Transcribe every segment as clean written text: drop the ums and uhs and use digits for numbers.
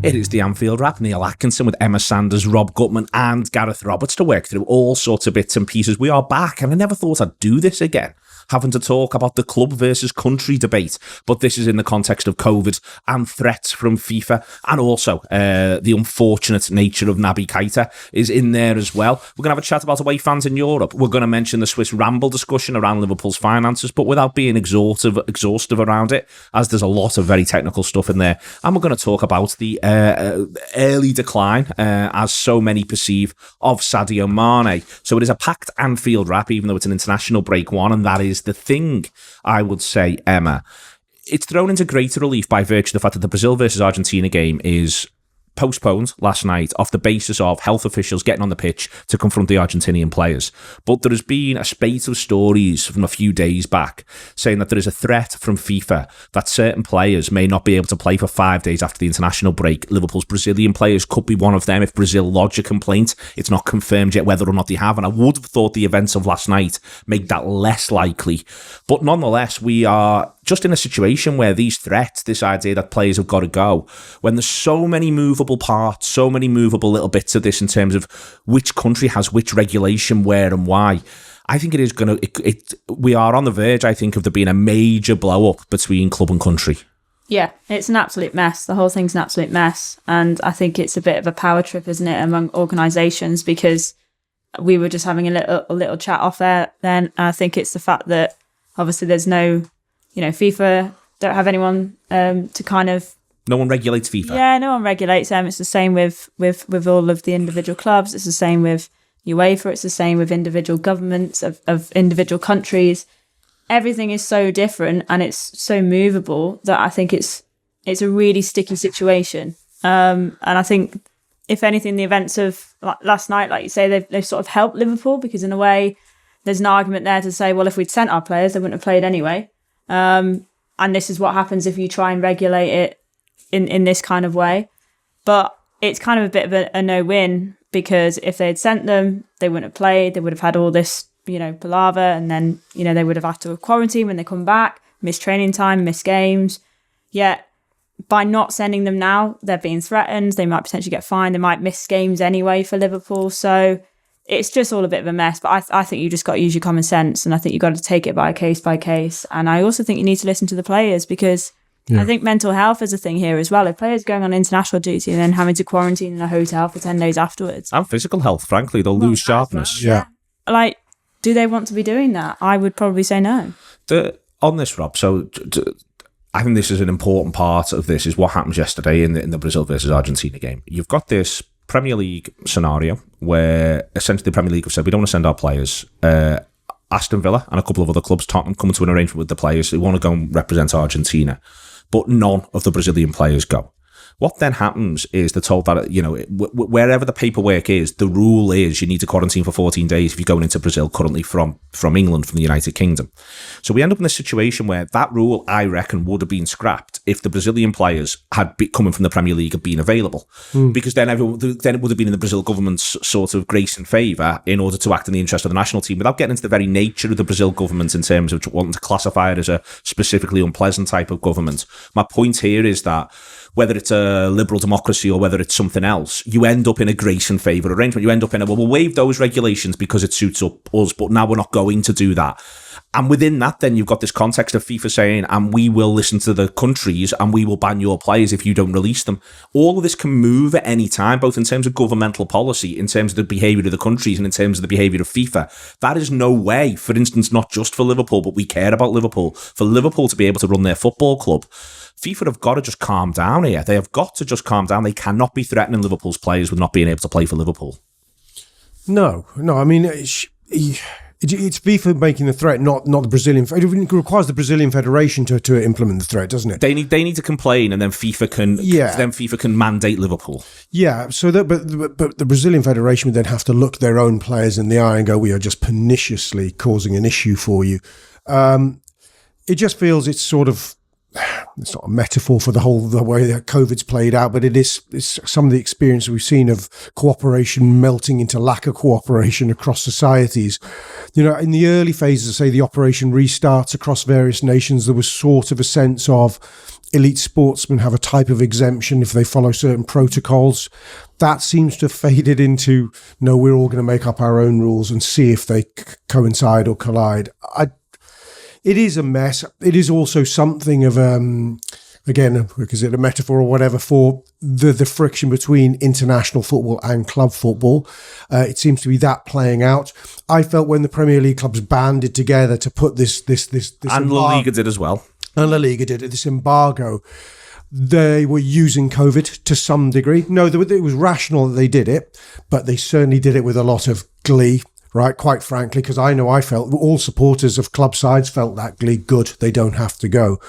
It is the Anfield Wrap. Neil Atkinson with Emma Sanders, Rob Gutmann and Gareth Roberts to work through all sorts of bits and pieces. We are back, and I never thought I'd do this again, having to talk about the club versus country debate. But this is in the context of COVID and threats from FIFA, and also the unfortunate nature of Naby Keita is in there as well. We're going to have a chat about away fans in Europe. We're going to mention the Swiss Ramble discussion around Liverpool's finances, but without being exhaustive around it, as there's a lot of very technical stuff in there. And we're going to talk about the early decline, as so many perceive, of Sadio Mane. So it is a packed Anfield Wrap, even though it's an international break one, and that is the thing, I would say, Emma. It's thrown into greater relief by virtue of the fact that the Brazil versus Argentina game is postponed last night off the basis of health officials getting on the pitch to confront the Argentinian players. But there has been a spate of stories from a few days back saying that there is a threat from FIFA that certain players may not be able to play for 5 days after the international break. Liverpool's Brazilian players could be one of them if Brazil lodge a complaint. It's not confirmed yet whether or not they have, and I would have thought the events of last night make that less likely. But nonetheless, we are just in a situation where these threats, this idea that players have got to go, when there's so many movable parts, so many movable little bits of this in terms of which country has which regulation, where and why, I think it is going to, we are on the verge, I think, of there being a major blow up between club and country. Yeah, it's an absolute mess. The whole thing's an absolute mess. And I think it's a bit of a power trip, isn't it, among organisations, because we were just having a little chat off there then. I think it's the fact that obviously there's no, FIFA don't have anyone to kind of... No one regulates FIFA. Yeah, no one regulates them. It's the same with all of the individual clubs. It's the same with UEFA. It's the same with individual governments of individual countries. Everything is so different and it's so movable that I think it's a really sticky situation. And I think, if anything, the events of last night, like you say, they've sort of helped Liverpool, because in a way there's an argument there to say, well, if we'd sent our players, they wouldn't have played anyway. And this is what happens if you try and regulate it in this kind of way. But it's kind of a bit of a no-win, because if they had sent them, they wouldn't have played. They would have had all this, palaver, and then, they would have had to quarantine when they come back, miss training time, miss games. Yet, by not sending them now, they're being threatened. They might potentially get fined. They might miss games anyway for Liverpool. So it's just all a bit of a mess. But I think you just got to use your common sense, and I think you've got to take it by case. And I also think you need to listen to the players, because I think mental health is a thing here as well. If players going on international duty and then having to quarantine in a hotel for 10 days afterwards. And physical health, frankly, they'll lose sharpness. Well, yeah. Do they want to be doing that? I would probably say no. On this, Rob, so I think this is an important part of this, is what happened yesterday in the Brazil versus Argentina game. You've got this Premier League scenario where essentially the Premier League have said, we don't want to send our players. Aston Villa and a couple of other clubs, Tottenham, coming to an arrangement with the players. They want to go and represent Argentina, but none of the Brazilian players go. What then happens is they're told that, wherever the paperwork is, the rule is you need to quarantine for 14 days if you're going into Brazil, currently from England, from the United Kingdom. So we end up in a situation where that rule, I reckon, would have been scrapped if the Brazilian players had coming from the Premier League had been available. Because then it would have been in the Brazil government's sort of grace and favour in order to act in the interest of the national team, without getting into the very nature of the Brazil government in terms of wanting to classify it as a specifically unpleasant type of government. My point here is that whether it's a liberal democracy or whether it's something else, you end up in a grace and favour arrangement. You end up in we'll waive those regulations because it suits us, but now we're not going to do that. And within that, then you've got this context of FIFA saying, and we will listen to the countries and we will ban your players if you don't release them. All of this can move at any time, both in terms of governmental policy, in terms of the behaviour of the countries, and in terms of the behaviour of FIFA. That is no way, for instance, not just for Liverpool, but we care about Liverpool. For Liverpool to be able to run their football club, FIFA have got to just calm down here. They have got to just calm down. They cannot be threatening Liverpool's players with not being able to play for Liverpool. No. I mean, it's FIFA making the threat, not the Brazilian. It requires the Brazilian Federation to implement the threat, doesn't it? They need to complain, and then FIFA can mandate Liverpool. Yeah. So but the Brazilian Federation would then have to look their own players in the eye and go, "We are just perniciously causing an issue for you." It just feels it's sort of. It's not a metaphor for the way that COVID's played out, but it's some of the experience we've seen of cooperation melting into lack of cooperation across societies. In the early phases of, say, the Operation Restarts across various nations, there was sort of a sense of elite sportsmen have a type of exemption if they follow certain protocols. That seems to have faded into, no, we're all going to make up our own rules and see if they coincide or collide. It is a mess. It is also something of, again, is it a metaphor or whatever, for the friction between international football and club football. It seems to be that playing out. I felt when the Premier League clubs banded together to put this and La Liga did as well. And La Liga did this embargo, they were using COVID to some degree. No, it was rational that they did it, but they certainly did it with a lot of glee, right? Quite frankly, because I felt all supporters of club sides felt that glee. Good, they don't have to go.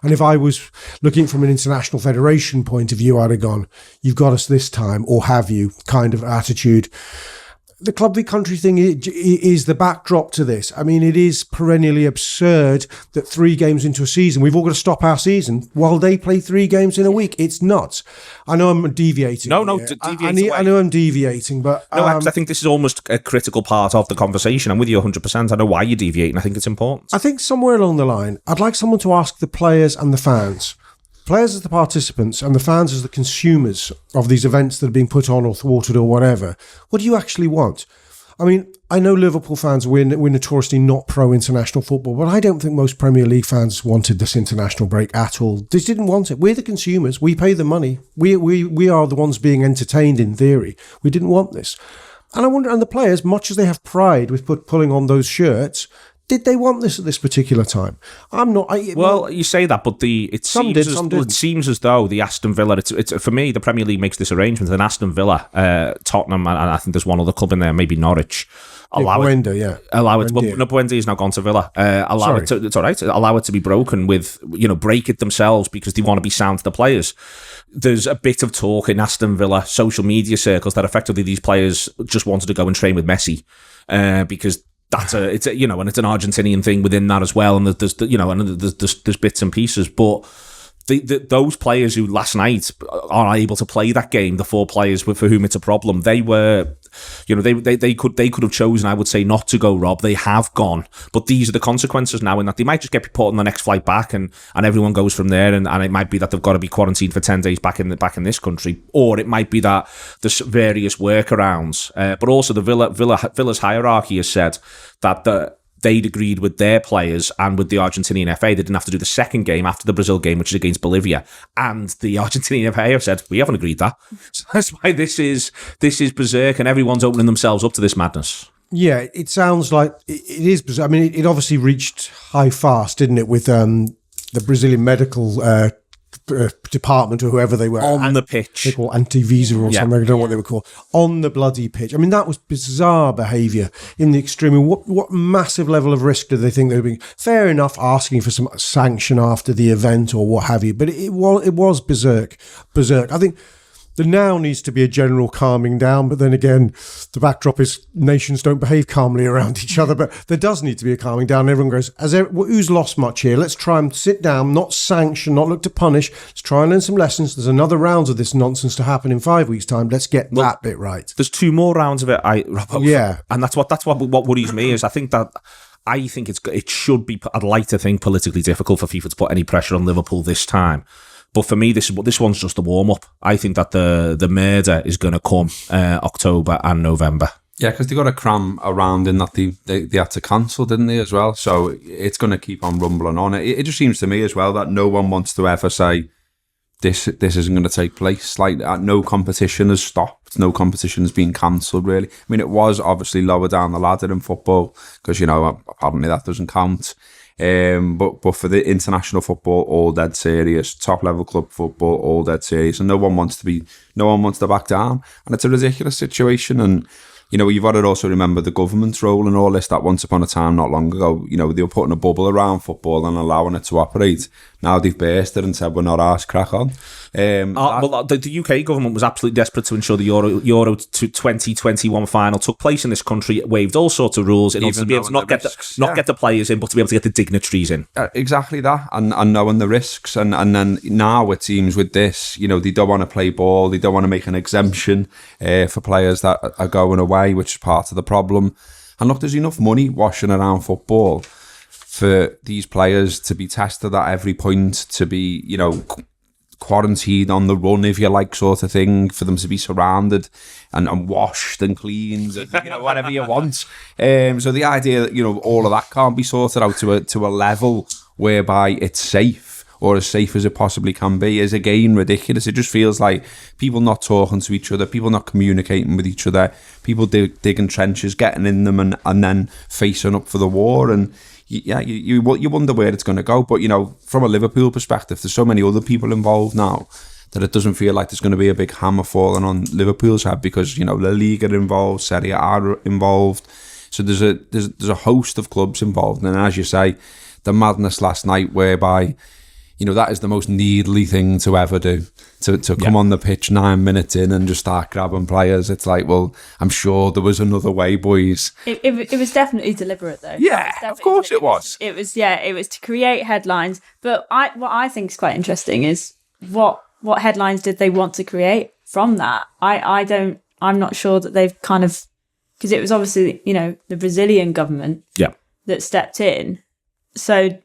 And if I was looking from an international federation point of view, I'd have gone, you've got us this time, or have you, kind of attitude. The club v country thing is the backdrop to this. I mean, it is perennially absurd that 3 games into a season, we've all got to stop our season while they play 3 games in a week. It's nuts. I know I'm deviating. No, I know I'm deviating, but... No, I think this is almost a critical part of the conversation. I'm with you 100%. I know why you're deviating. I think it's important. I think somewhere along the line, I'd like someone to ask the players and the fans, players as the participants and the fans as the consumers of these events that are being put on or thwarted or whatever, what do you actually want? I mean, I know Liverpool fans, we're notoriously not pro-international football, but I don't think most Premier League fans wanted this international break at all. They didn't want it. We're the consumers. We pay the money. We are the ones being entertained in theory. We didn't want this. And I wonder, and the players, much as they have pride with pulling on those shirts, did they want this at this particular time? I'm not. Well, you say that, but it seems as though the Aston Villa. It's for me, the Premier League makes this arrangement. Then Aston Villa, Tottenham, and I think there's one other club in there, maybe Norwich. Allow it. Well, Buendia has now gone to Villa. It's all right. Allow it to be broken with, break it themselves because they want to be sound to the players. There's a bit of talk in Aston Villa social media circles that effectively these players just wanted to go and train with Messi because. It's an Argentinian thing within that as well, and there's bits and pieces. But those players who last night are able to play that game, the 4 players for whom it's a problem, they were, they could have chosen, I would say, not to go, Rob. They have gone, but these are the consequences now. In that they might just get put on the next flight back, and everyone goes from there. And it might be that they've got to be quarantined for 10 days back in this country, or it might be that there's various workarounds. But also the Villa's hierarchy has said that they'd agreed with their players and with the Argentinian FA. They didn't have to do the second game after the Brazil game, which is against Bolivia. And the Argentinian FA have said, we haven't agreed that. So that's why this is berserk, and everyone's opening themselves up to this madness. Yeah, it sounds like it is berserk. I mean, it obviously reached high fast, didn't it, with the Brazilian medical department or whoever they were on the pitch. They call Antivisa or something. I don't know what they were called. On the bloody pitch. I mean, that was bizarre behaviour in the extreme. I mean, what massive level of risk do they think they were being? Fair enough, asking for some sanction after the event or what have you, but it was berserk. I think there now needs to be a general calming down, but then again, the backdrop is nations don't behave calmly around each other, but there does need to be a calming down. Everyone goes, who's lost much here? Let's try and sit down, not sanction, not look to punish. Let's try and learn some lessons. There's another round of this nonsense to happen in 5 weeks' time. Let's get that bit right. There's 2 more rounds of it, yeah. And that's what worries me is I think it should be, I'd like to think, politically difficult for FIFA to put any pressure on Liverpool this time. But for me, this one's just a warm-up. I think that the murder is going to come October and November. Yeah, because they got a cram around in that they had to cancel, didn't they, as well? So it's going to keep on rumbling on. It just seems to me as well that no one wants to ever say this isn't going to take place. Like, no competition has stopped. No competition has been cancelled, really. I mean, it was obviously lower down the ladder in football because, apparently that doesn't count. But for the international football, all dead serious. Top level club football, all dead serious, and no one wants to back down. And it's a ridiculous situation. And you've got to also remember the government's role in all this. That once upon a time, not long ago, they were putting a bubble around football and allowing it to operate. Now they've burst it and said we're not arsed, crack on. The UK government was absolutely desperate to ensure the Euro 2021 final took place in this country. It waived all sorts of rules in order to be able to not get the players in, but to be able to get the dignitaries in. Exactly that, and knowing the risks, and then now it seems with this, they don't want to play ball, they don't want to make an exemption for players that are going away, which is part of the problem. And look, there's enough money washing around football for these players to be tested at every point, to be, quarantined on the run, if you like, sort of thing, for them to be surrounded and washed and cleaned, and, whatever you want. So the idea that, all of that can't be sorted out to a level whereby it's safe, or as safe as it possibly can be, is again ridiculous. It just feels like people not talking to each other, people not communicating with each other, people digging trenches, getting in them, and then facing up for the war. And you wonder where it's going to go. But, from a Liverpool perspective, there's so many other people involved now that it doesn't feel like there's going to be a big hammer falling on Liverpool's head, because, La Liga are involved, Serie A are involved. So there's a host of clubs involved. And as you say, the madness last night whereby, that is the most needly thing to ever do. To come on the pitch 9 minutes in and just start grabbing players. It's like, well, I'm sure there was another way, boys. It was definitely deliberate, though. Yeah, of course it was. It was to create headlines. But what I think is quite interesting is what headlines did they want to create from that? I'm not sure that they've kind of, because it was obviously, the Brazilian government that stepped in. So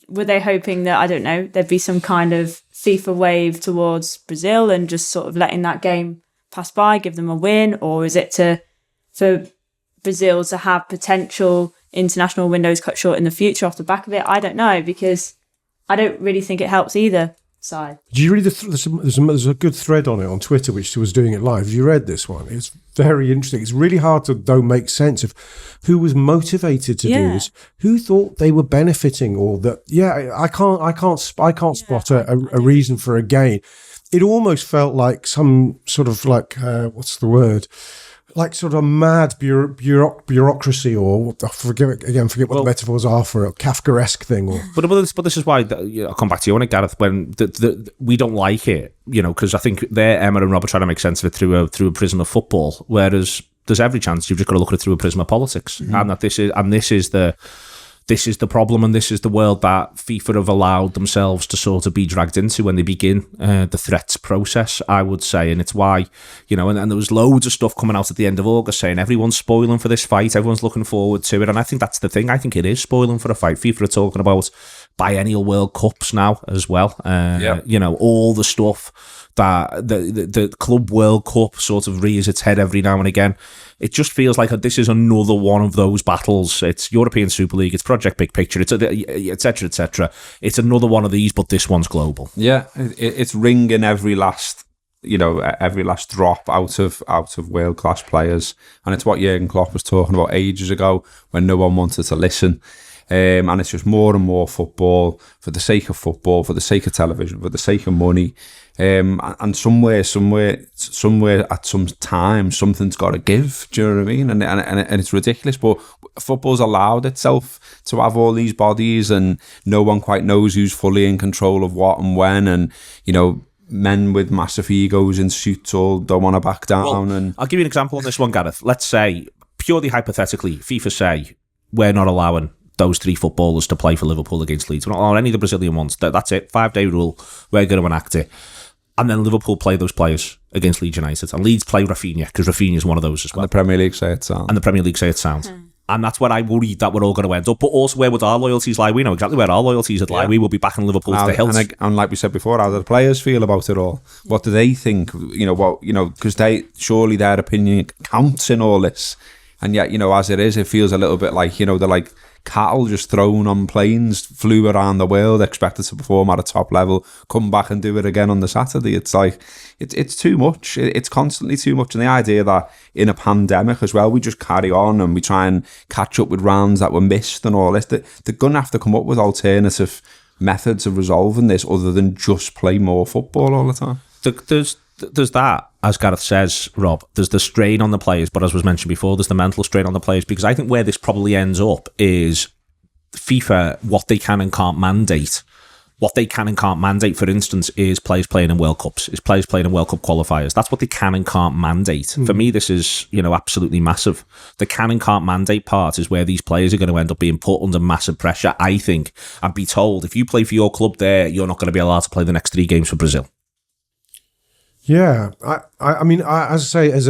were they hoping that, I don't know, there'd be some kind of FIFA wave towards Brazil and just sort of letting that game pass by, give them a win? Or is it for Brazil to have potential international windows cut short in the future off the back of it? I don't know, because I don't really think it helps either side. Did you read there's a good thread on it on Twitter which was doing it live? Have you read this one? It's very interesting. It's really hard to though make sense of who was motivated to do this, who thought they were benefiting, or that. I can't spot a reason for a gain. It almost felt like some sort of what's the word? Like sort of mad bureaucracy, or forget what the metaphors are for a Kafkaesque thing. But this is why I'll come back to you on it, Gareth. When we don't like it, because I think Emma and Rob are trying to make sense of it through a prism of football, whereas there's every chance you've just got to look at it through a prism of politics, and that this is the problem, and this is the world that FIFA have allowed themselves to sort of be dragged into when they begin the threats process, I would say. And it's why, and there was loads of stuff coming out at the end of August saying everyone's spoiling for this fight, everyone's looking forward to it. And I think that's the thing. I think it is spoiling for a fight. FIFA are talking about biennial World Cups now as well. All the stuff that the Club World Cup sort of rears its head every now and again. It just feels like this is another one of those battles. It's European Super League, it's Project Big Picture, it's et cetera, et cetera. It's another one of these, but this one's global. Yeah, it's wringing every last drop out of world class players, and it's what Jurgen Klopp was talking about ages ago when no one wanted to listen. And it's just more and more football for the sake of football, for the sake of television, for the sake of money. And somewhere at some time, something's got to give. Do you know what I mean? And it's ridiculous, but football's allowed itself to have all these bodies, and no one quite knows who's fully in control of what and when. And men with massive egos in suits all don't want to back down. Well, and I'll give you an example on this one, Gareth. Let's say, purely hypothetically, FIFA say we're not allowing those three footballers to play for Liverpool against Leeds. We're not allowing any of the Brazilian ones. That's it. 5-day rule. We're going to enact it. And then Liverpool play those players against Leeds United. And Leeds play Rafinha, because Rafinha is one of those as well. And the Premier League say it's sound. And that's where I worry that we're all going to end up. But also, where would our loyalties lie? We know exactly where our loyalties would lie. We will be backing Liverpool to the hilt. And like we said before, how do the players feel about it all? What do they think? Because surely their opinion counts in all this. And yet, as it is, it feels a little bit like, they're like cattle just thrown on planes, flew around the world, expected to perform at a top level, come back and do it again on the Saturday. It's like, it's too much. It's constantly too much. And the idea that in a pandemic as well, we just carry on and we try and catch up with rounds that were missed and all this, they're going to have to come up with alternative methods of resolving this other than just play more football all the time. There's that, as Gareth says, Rob, there's the strain on the players, but as was mentioned before, there's the mental strain on the players, because I think where this probably ends up is FIFA, what they can and can't mandate. What they can and can't mandate, for instance, is players playing in World Cups, is players playing in World Cup qualifiers. That's what they can and can't mandate. For me, this is, absolutely massive. The can and can't mandate part is where these players are going to end up being put under massive pressure, I think, and be told, if you play for your club there, you're not going to be allowed to play the next 3 games for Brazil. Yeah, I mean, as I say, as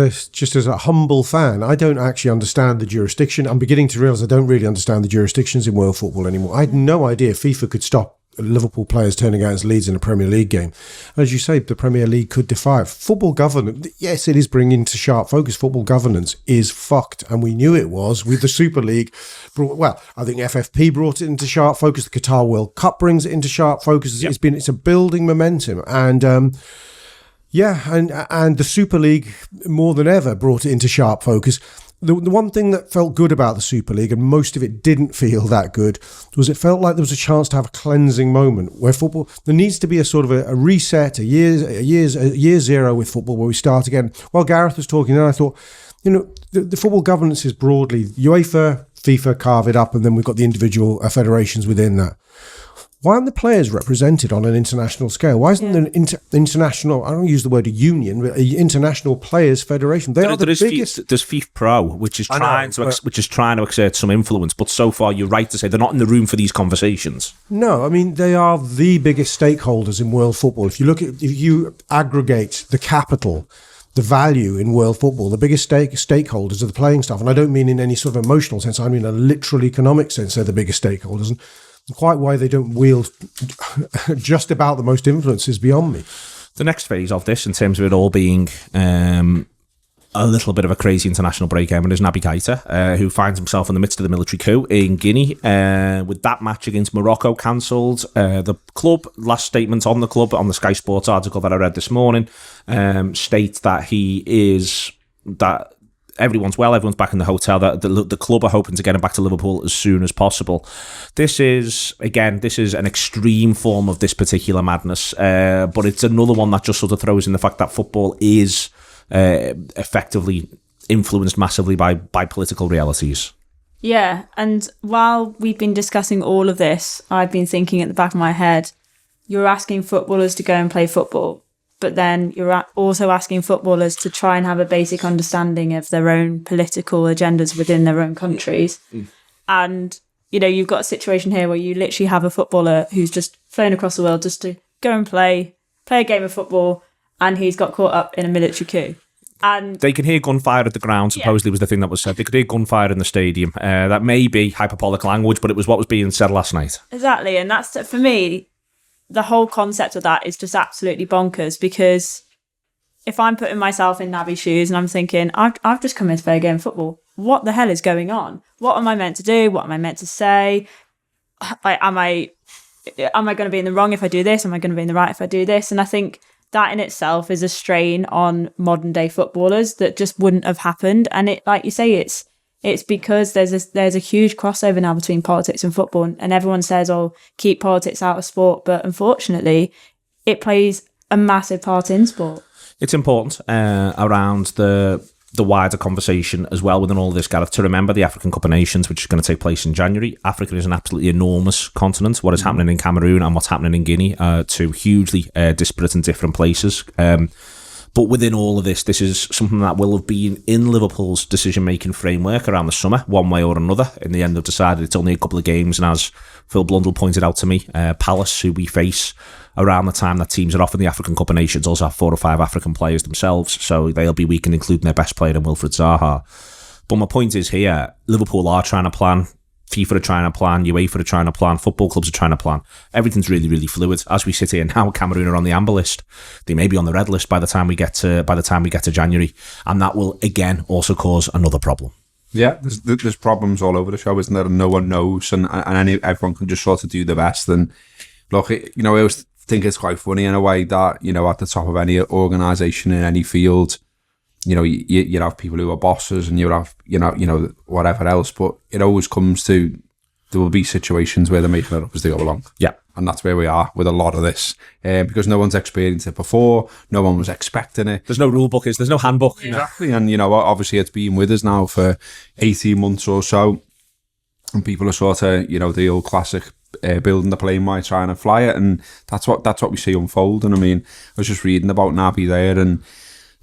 a humble fan, I don't actually understand the jurisdiction. I'm beginning to realise I don't really understand the jurisdictions in world football anymore. I had no idea FIFA could stop Liverpool players turning out as Leeds in a Premier League game. As you say, the Premier League could defy it. Football governance, yes, it is bringing into sharp focus. Football governance is fucked, and we knew it was with the Super League. I think FFP brought it into sharp focus. The Qatar World Cup brings it into sharp focus. Yep. It's a building momentum, and and the Super League more than ever brought it into sharp focus. The one thing that felt good about the Super League, and most of it didn't feel that good, was it felt like there was a chance to have a cleansing moment where football, there needs to be a sort of a reset, a year zero with football where we start again. While Gareth was talking, then I thought, the football governance is broadly UEFA, FIFA carve it up, and then we've got the individual federations within that. Why aren't the players represented on an international scale? Why isn't there an international, I don't use the word union, but an international players federation? They are the biggest. There's FIFA Pro, which is trying to exert some influence, but so far you're right to say they're not in the room for these conversations. No, I mean, they are the biggest stakeholders in world football. If you aggregate the capital, the value in world football, the biggest stakeholders are the playing staff. And I don't mean in any sort of emotional sense, I mean a literal economic sense, they're the biggest stakeholders. And quite why they don't wield just about the most influence is beyond me. The next phase of this, in terms of it all being a little bit of a crazy international break, is Naby Keita, who finds himself in the midst of the military coup in Guinea, with that match against Morocco cancelled. The club, last statement on the club, on the Sky Sports article that I read this morning, states that everyone's well, everyone's back in the hotel, that the club are hoping to get him back to Liverpool as soon as possible. This is an extreme form of this particular madness, but it's another one that just sort of throws in the fact that football is effectively influenced massively by political realities. Yeah, and while we've been discussing all of this, I've been thinking at the back of my head, you're asking footballers to go and play football, but then you're also asking footballers to try and have a basic understanding of their own political agendas within their own countries. And, you've got a situation here where you literally have a footballer who's just flown across the world just to go and play a game of football, and he's got caught up in a military coup. And they can hear gunfire at the ground, supposedly was the thing that was said. They could hear gunfire in the stadium. That may be hyperbolic language, but it was what was being said last night. Exactly, and that's, for me, the whole concept of that is just absolutely bonkers, because if I'm putting myself in Naby's shoes and I'm thinking, I've just come here to play a game of football, what the hell is going on? What am I meant to do? What am I meant to say? Am I going to be in the wrong if I do this? Am I going to be in the right if I do this? And I think that in itself is a strain on modern day footballers that just wouldn't have happened. And it, like you say, it's because there's a huge crossover now between politics and football, and everyone says, "Oh, keep politics out of sport," but unfortunately, it plays a massive part in sport. It's important around the wider conversation as well within all of this, Gareth, to remember the African Cup of Nations, which is going to take place in January. Africa is an absolutely enormous continent. What is happening in Cameroon and what's happening in Guinea are two hugely disparate and different places. But within all of this is something that will have been in Liverpool's decision-making framework around the summer, one way or another. In the end, they've decided it's only a couple of games, and as Phil Blundell pointed out to me, Palace, who we face around the time that teams are off in the African Cup of Nations, also have 4 or 5 African players themselves, so they'll be weakened, including their best player in Wilfried Zaha. But my point is here, Liverpool are trying to plan, FIFA are trying to plan, UEFA are trying to plan, football clubs are trying to plan. Everything's really, really fluid. As we sit here now, Cameroon are on the amber list. They may be on the red list by the time we get to January, and that will again also cause another problem. Yeah, there's problems all over the show, isn't there? And no one knows, and everyone can just sort of do the best. And look, I always think it's quite funny in a way that at the top of any organisation in any field, you have people who are bosses, and you have whatever else, but it always comes to, there will be situations where they're making it up as they go along. Yeah. And that's where we are with a lot of this, because no one's experienced it before, no one was expecting it. There's no rule book, there's no handbook. Exactly, and obviously it's been with us now for 18 months or so, and people are sort of, the old classic building the plane while trying to fly it, and that's what we see unfolding. I mean, I was just reading about Naby there, and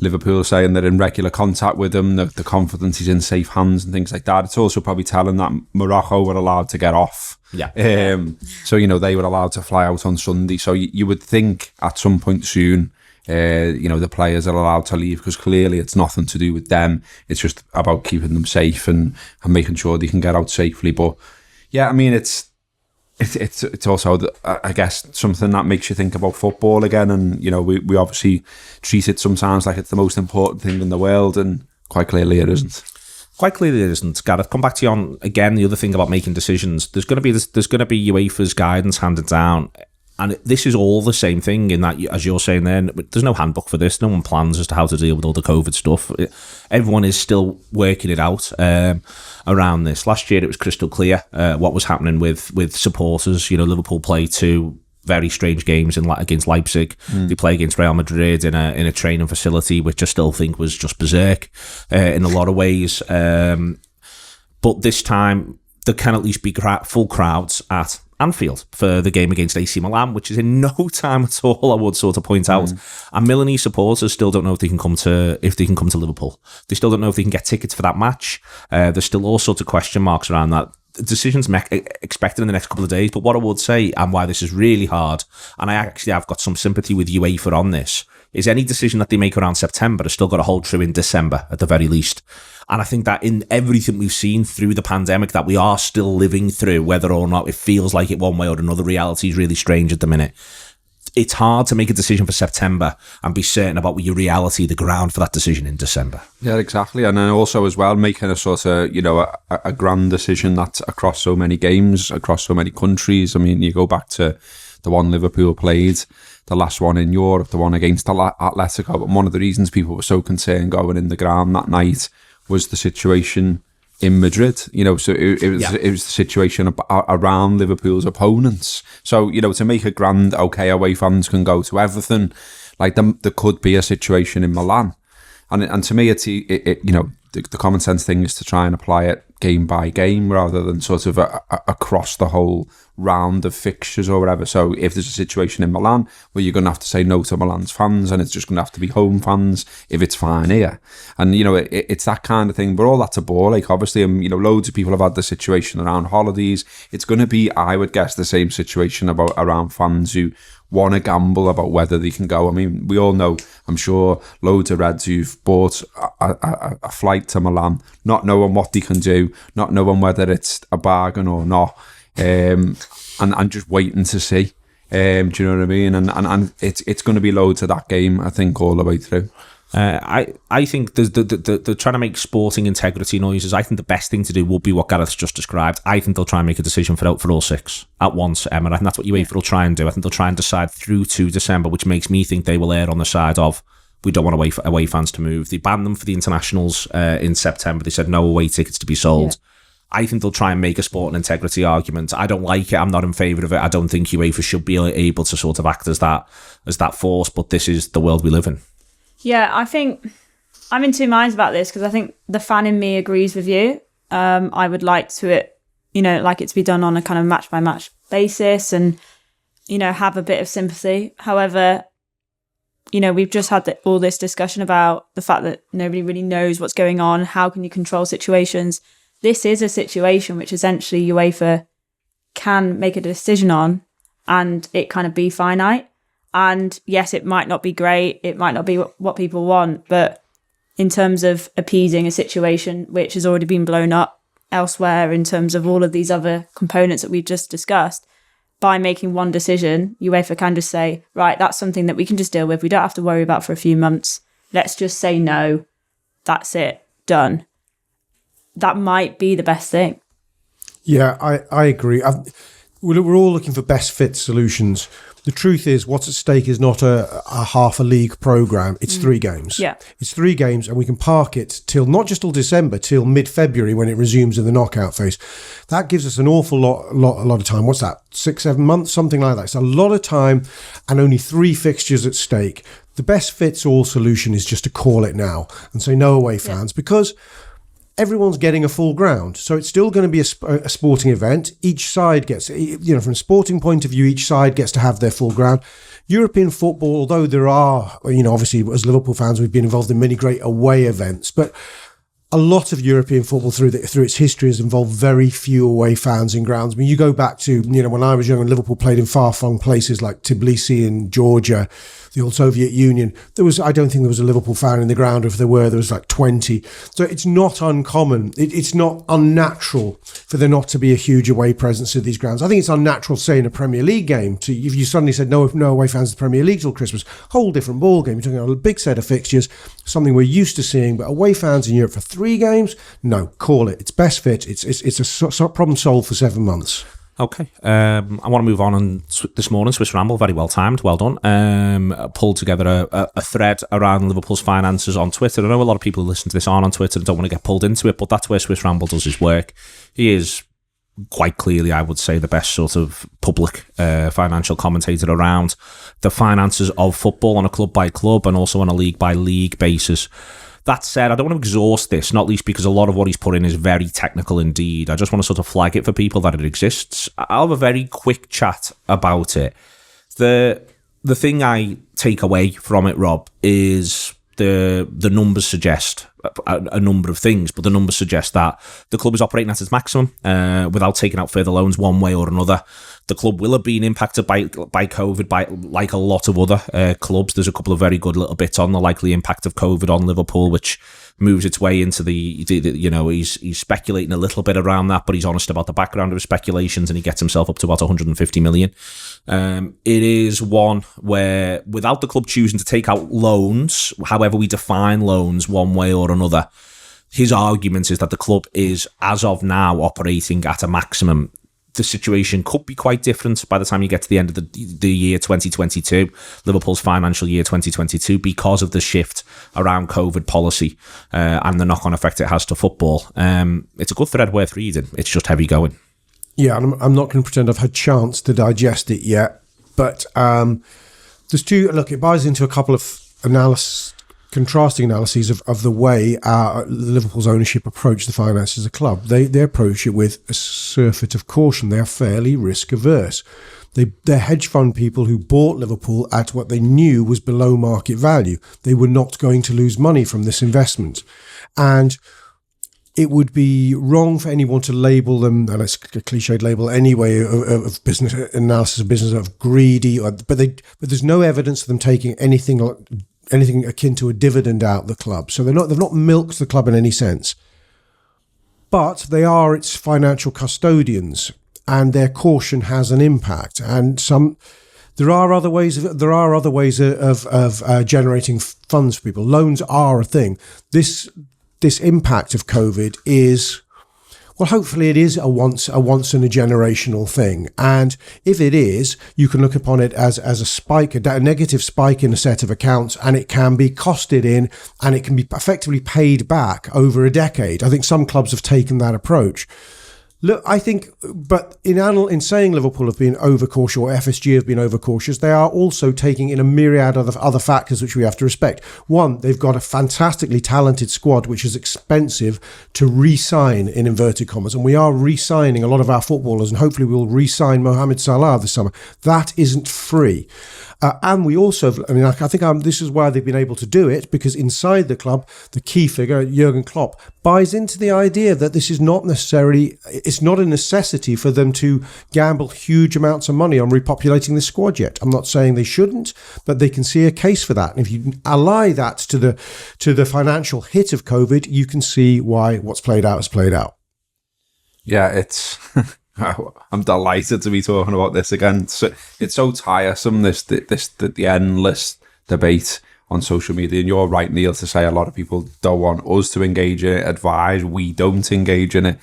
Liverpool saying they're in regular contact with him, the confidence he's in safe hands and things like that. It's also probably telling that Morocco were allowed to get off. Yeah. So, they were allowed to fly out on Sunday. So you would think at some point soon, The players are allowed to leave because clearly it's nothing to do with them. It's just about keeping them safe and making sure they can get out safely. But yeah, I mean, it's also, I guess, something that makes you think about football again. And, we obviously treat it sometimes like it's the most important thing in the world, and quite clearly it isn't. Quite clearly it isn't. Gareth, come back to you on, again, the other thing about making decisions. There's going to be UEFA's guidance handed down. And this is all the same thing in that, as you're saying there, there's no handbook for this. No one plans as to how to deal with all the COVID stuff. Everyone is still working it out around this. Last year, it was crystal clear what was happening with supporters. Liverpool play 2 very strange games against Leipzig. They play against Real Madrid in a training facility, which I still think was just berserk in a lot of ways. But this time, there can at least be full crowds at Anfield for the game against AC Milan, which is in no time at all, I would sort of point out. And Milanese supporters still don't know if they can come to Liverpool. They still don't know if they can get tickets for that match. There's still all sorts of question marks around that. Decisions expected in the next couple of days. But what I would say, and why this is really hard, and I've got some sympathy with UEFA on this, is any decision that they make around September has still got to hold true in December at the very least. And I think that in everything we've seen through the pandemic that we are still living through, whether or not it feels like it one way or another, reality is really strange at the minute. It's hard to make a decision for September and be certain about your reality, the ground for that decision in December. Yeah, exactly. And then also as well, making a sort of, a grand decision that's across so many games, across so many countries. I mean, you go back to the one Liverpool played, the last one in Europe, the one against Atletico. But one of the reasons people were so concerned going in the ground that night was the situation in Madrid, so it was the situation around Liverpool's opponents. So, to make a grand, okay, away fans can go to everything, like there could be a situation in Milan. And to me, the common sense thing is to try and apply it game by game rather than sort of across the whole round of fixtures or whatever. So if there's a situation in Milan where you're going to have to say no to Milan's fans and it's just going to have to be home fans if it's fine here. And, it's that kind of thing. But all that's a ball. Like, obviously, loads of people have had the situation around holidays. It's going to be, I would guess, the same situation around fans who want to gamble about whether they can go. I mean, we all know, I'm sure, loads of Reds who've bought a flight to Milan, not knowing what they can do, not knowing whether it's a bargain or not, and just waiting to see. Do you know what I mean? And it's going to be loads of that game, I think, all the way through. I think they're trying to make sporting integrity noises. I think the best thing to do will be what Gareth's just described. I think they'll try and make a decision for all 6 at once, Emma. I think that's what UEFA will try and do. I think they'll try and decide through to December, which makes me think they will err on the side of we don't want away fans to move. They banned them for the internationals in September. They said no away tickets to be sold. Yeah. I think they'll try and make a sporting integrity argument. I don't like it. I'm not in favour of it. I don't think UEFA should be able to sort of act as that force, but this is the world we live in. Yeah, I think I'm in two minds about this because I think the fan in me agrees with you. I would like it to be done on a kind of match by match basis and, have a bit of sympathy. However, we've just had all this discussion about the fact that nobody really knows what's going on. How can you control situations? This is a situation which essentially UEFA can make a decision on and it kind of be finite. And yes, it might not be great. It might not be what people want. But in terms of appeasing a situation which has already been blown up elsewhere in terms of all of these other components that we've just discussed, by making one decision, UEFA can just say, right, that's something that we can just deal with. We don't have to worry about for a few months. Let's just say no. That's it. Done. That might be the best thing. Yeah, I agree. We're all looking for best fit solutions. The truth is, what's at stake is not a half a league programme. It's 3 games. Yeah. It's 3 games, and we can park it not just till December, till mid-February when it resumes in the knockout phase. That gives us an awful lot of time. What's that? 6-7 months, something like that. It's a lot of time, and only 3 fixtures at stake. The best fits all solution is just to call it now and say no away fans because everyone's getting a full ground. So it's still going to be a sporting event. Each side gets, from a sporting point of view, each side gets to have their full ground. European football, although there are, obviously as Liverpool fans, we've been involved in many great away events, but a lot of European football through its history has involved very few away fans in grounds. I mean, you go back to, when I was young and Liverpool played in far-flung places like Tbilisi in Georgia, the old Soviet Union, I don't think there was a Liverpool fan in the ground, or if there was like 20. So it's not uncommon. It's not unnatural for there not to be a huge away presence at these grounds. I think it's unnatural, say, in a Premier League game, if you suddenly said no away fans in the Premier League till Christmas, whole different ball game. You're talking about a big set of fixtures, something we're used to seeing, but away fans in Europe for 3 games, no, call it. It's best fit. It's a problem solved for 7 months. Okay. I want to move on. And this morning, Swiss Ramble, very well timed, well done. Pulled together a thread around Liverpool's finances on Twitter. I know a lot of people who listen to this aren't on Twitter and don't want to get pulled into it, but that's where Swiss Ramble does his work. He is quite clearly, I would say, the best sort of public financial commentator around the finances of football on a club by club and also on a league by league basis. That said, I don't want to exhaust this, not least because a lot of what he's put in is very technical indeed. I just want to sort of flag it for people that it exists. I'll have a very quick chat about it. The thing I take away from it, Rob, is the numbers suggest a number of things, but the numbers suggest that the club is operating at its maximum without taking out further loans one way or another. The club will have been impacted by COVID, by like a lot of other clubs. There's a couple of very good little bits on the likely impact of COVID on Liverpool, which moves its way into he's speculating a little bit around that, but he's honest about the background of his speculations, and he gets himself up to about 150 million. It is one where, without the club choosing to take out loans, however we define loans one way or another, his argument is that the club is, as of now, operating at a maximum. The situation could be quite different by the time you get to the end of the year 2022, Liverpool's financial year 2022, because of the shift around COVID policy and the knock-on effect it has to football. It's a good thread worth reading. It's just heavy going. Yeah, and I'm not going to pretend I've had chance to digest it yet, but there's it buys into a couple of contrasting analyses of the way Liverpool's ownership approach the finances of the club. They approach it with a surfeit of caution. They are fairly risk averse. They're hedge fund people who bought Liverpool at what they knew was below market value. They were not going to lose money from this investment. And it would be wrong for anyone to label them, and it's a cliched label anyway, of business analysis of business, of greedy, but there's no evidence of them taking anything akin to a dividend out the club. So they've not milked the club in any sense. But they are its financial custodians, and their caution has an impact. And there are other ways of generating funds for people. Loans are a thing. This impact of COVID is, well, hopefully it is a once in a generational thing. And if it is, you can look upon it as a spike, a negative spike in a set of accounts, and it can be costed in, and it can be effectively paid back over a decade. I think some clubs have taken that approach. Look, I think, but in saying Liverpool have been overcautious, or FSG have been overcautious, they are also taking in a myriad of other factors which we have to respect. One, they've got a fantastically talented squad, which is expensive to re-sign, in inverted commas, and we are re-signing a lot of our footballers, and hopefully we'll re-sign Mohamed Salah this summer. That isn't free. And we also, I think this is why they've been able to do it, because inside the club, the key figure, Jurgen Klopp, buys into the idea that this is it's not a necessity for them to gamble huge amounts of money on repopulating the squad yet. I'm not saying they shouldn't, but they can see a case for that. And if you ally that to the financial hit of COVID, you can see why what's played out has played out. Yeah, it's... I'm delighted to be talking about this again. It's so tiresome, the endless debate on social media. And you're right, Neil, to say a lot of people don't want us to engage in it, advise we don't engage in it.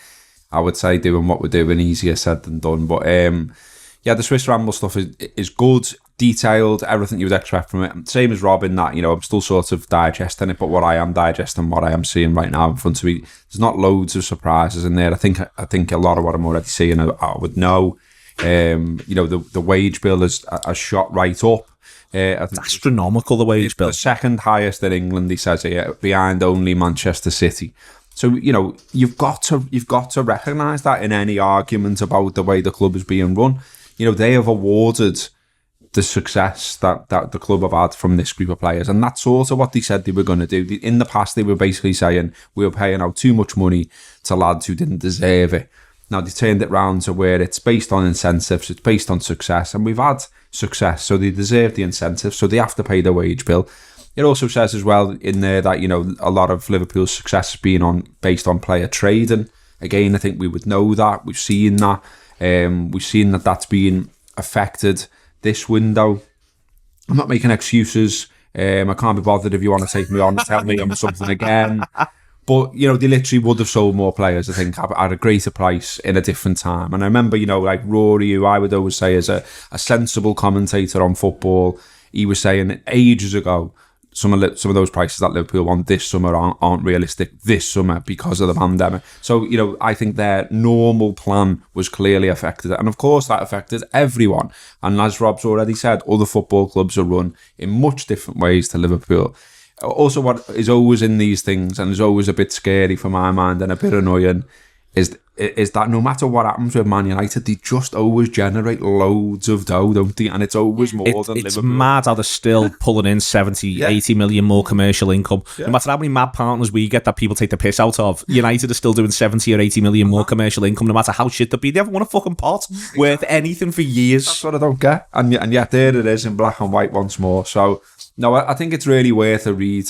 I would say doing what we're doing, easier said than done. But the Swiss Ramble stuff is good, detailed, everything you would expect from it. Same as Rob in that, I'm still sort of digesting it, but what I am digesting, what I am seeing right now in front of me, there's not loads of surprises in there. I think a lot of what I'm already seeing, I would know. The wage bill is shot right up. It's astronomical, the wage bill. The second highest in England, he says here, behind only Manchester City. So, you've got to recognise that in any argument about the way the club is being run. They have awarded the success that the club have had from this group of players. And that's also what they said they were going to do. In the past, they were basically saying we were paying out too much money to lads who didn't deserve it. Now, they turned it round to where it's based on incentives, it's based on success, and we've had success, so they deserve the incentives, so they have to pay their wage bill. It also says as well in there that, you know, a lot of Liverpool's success has been based on player trading. Again, I think we would know that. We've seen that. We've seen that that's been affected this window. I'm not making excuses. I can't be bothered if you want to take me on and tell me I'm something again. But, you know, they literally would have sold more players, I think, at a greater price in a different time. And I remember, you know, like Rory, who I would always say is a sensible commentator on football, he was saying ages ago, some of those prices that Liverpool want this summer aren't realistic this summer because of the pandemic. So, you know, I think their normal plan was clearly affected. And of course, that affected everyone. And as Rob's already said, other football clubs are run in much different ways to Liverpool. Also, what is always in these things, and is always a bit scary for my mind and a bit annoying, is that no matter what happens with Man United, they just always generate loads of dough, don't they? And it's always more than it's Liverpool. Mad how they're still pulling in 70, 80 million more commercial income. No matter how many mad partners we get that people take the piss out of, United are still doing 70 or 80 million more commercial income, no matter how shit they be. They haven't won a fucking pot worth anything for years. That's what I don't get. And yet there it is in black and white once more. So, no, I think it's really worth a read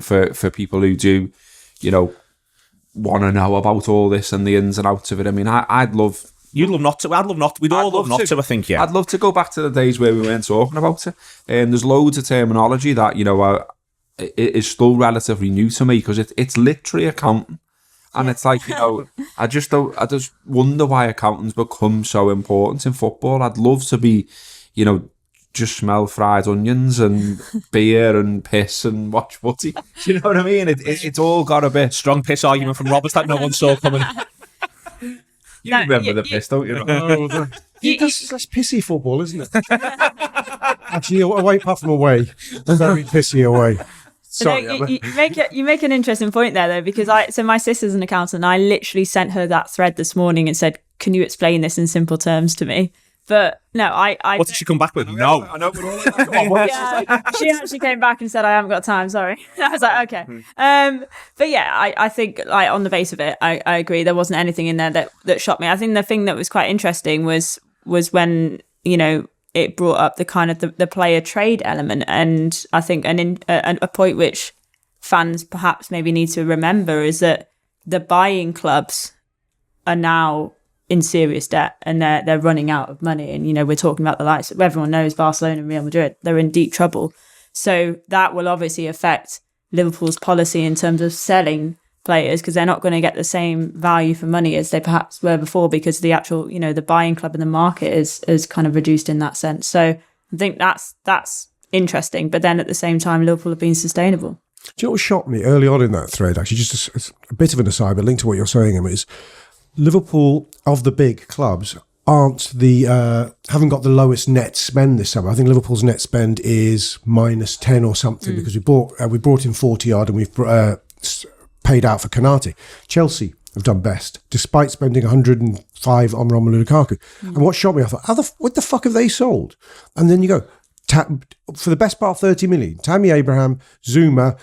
for people who do, you know, want to know about all this and the ins and outs of it. I mean, I'd love... You'd love not to. I'd love not. We'd all love not to, I think, yeah. I'd love to go back to the days where we weren't talking about it. There's loads of terminology that, you know, is still relatively new to me because it's literally accounting. And it's like, you know, I just wonder why accountants become so important in football. I'd love to be, you know, just smell fried onions and beer and piss and watch footy. Do you know what I mean? It's all got a bit... Strong piss argument from Roberts that no one saw coming. You remember the piss, don't you? That's pissy football, isn't it? Actually, away, apart from away, very pissy away. Sorry, you make an interesting point there, though, because my sister's an accountant, and I literally sent her that thread this morning and said, "Can you explain this in simple terms to me?" But no, I what did she come back with? No. I know, but she actually came back and said, "I haven't got time, sorry." I was like, okay. But yeah, I think, like, on the base of it, I agree. There wasn't anything in there that shocked me. I think the thing that was quite interesting was when, you know, it brought up the kind of the player trade element. And I think a point which fans perhaps maybe need to remember is that the buying clubs are now in serious debt and they're running out of money. And, you know, we're talking about the likes of, everyone knows, Barcelona and Real Madrid, they're in deep trouble. So that will obviously affect Liverpool's policy in terms of selling players, because they're not going to get the same value for money as they perhaps were before, because the actual, you know, the buying club in the market is kind of reduced in that sense. So I think that's interesting. But then at the same time, Liverpool have been sustainable. Do you know what shocked me early on in that thread, actually, just a bit of an aside, but linked to what you're saying, Emma, is Liverpool, of the big clubs, haven't got the lowest net spend this summer. I think Liverpool's net spend is -10 or something, because we brought in 40-odd and we've paid out for Konate. Chelsea have done best, despite spending 105 on Romelu Lukaku. And what shocked me, I thought, what the fuck have they sold? And then you go, for the best part, 30 million. Tammy Abraham, Zuma,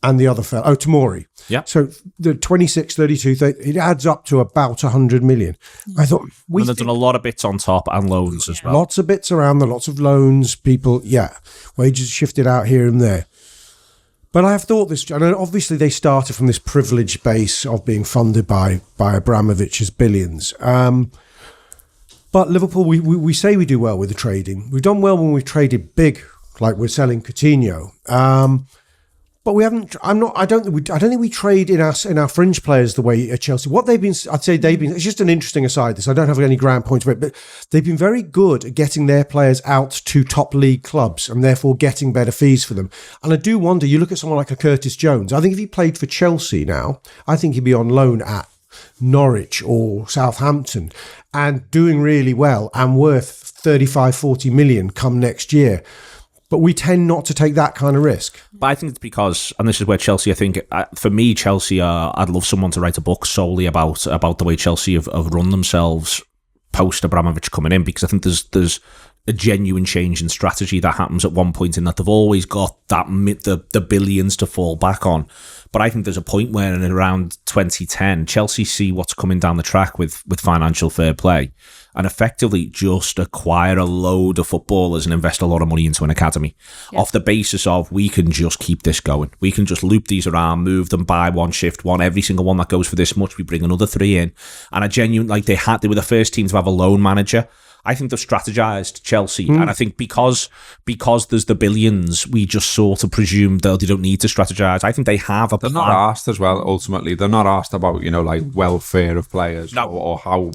and the other fellow, Tomori. Yeah. So the 26, 32, it adds up to about 100 million. I thought... And they've done a lot of bits on top and loans as well. Lots of bits around there, lots of loans, people, wages shifted out here and there. But I have thought this, and obviously they started from this privileged base of being funded by Abramovich's billions. But Liverpool, we say we do well with the trading. We've done well when we've traded big, like we're selling Coutinho. But we haven't. I don't think we trade in our fringe players the way at Chelsea. What they've been, I'd say they've been. It's just an interesting aside. This I don't have any grand points for it, but they've been very good at getting their players out to top league clubs and therefore getting better fees for them. And I do wonder. You look at someone like a Curtis Jones. I think if he played for Chelsea now, I think he'd be on loan at Norwich or Southampton and doing really well and worth 35, 40 million come next year. But we tend not to take that kind of risk. But I think it's because, and this is where Chelsea, I think, for me, Chelsea I'd love someone to write a book solely about the way Chelsea have run themselves post Abramovich coming in, because I think there's a genuine change in strategy that happens at one point, in that they've always got that the billions to fall back on. But I think there's a point where in around 2010, Chelsea see what's coming down the track with financial fair play and effectively just acquire a load of footballers and invest a lot of money into an academy off the basis of, we can just keep this going. We can just loop these around, move them, buy one, shift one, every single one that goes for this much, we bring another 3 in. And a genuine, like they were the first team to have a loan manager. I think they've strategized, Chelsea, and I think because there's the billions, we just sort of presume that they don't need to strategize. I think they have a plan. They're not asked as well. Ultimately, they're not asked about like welfare of players or how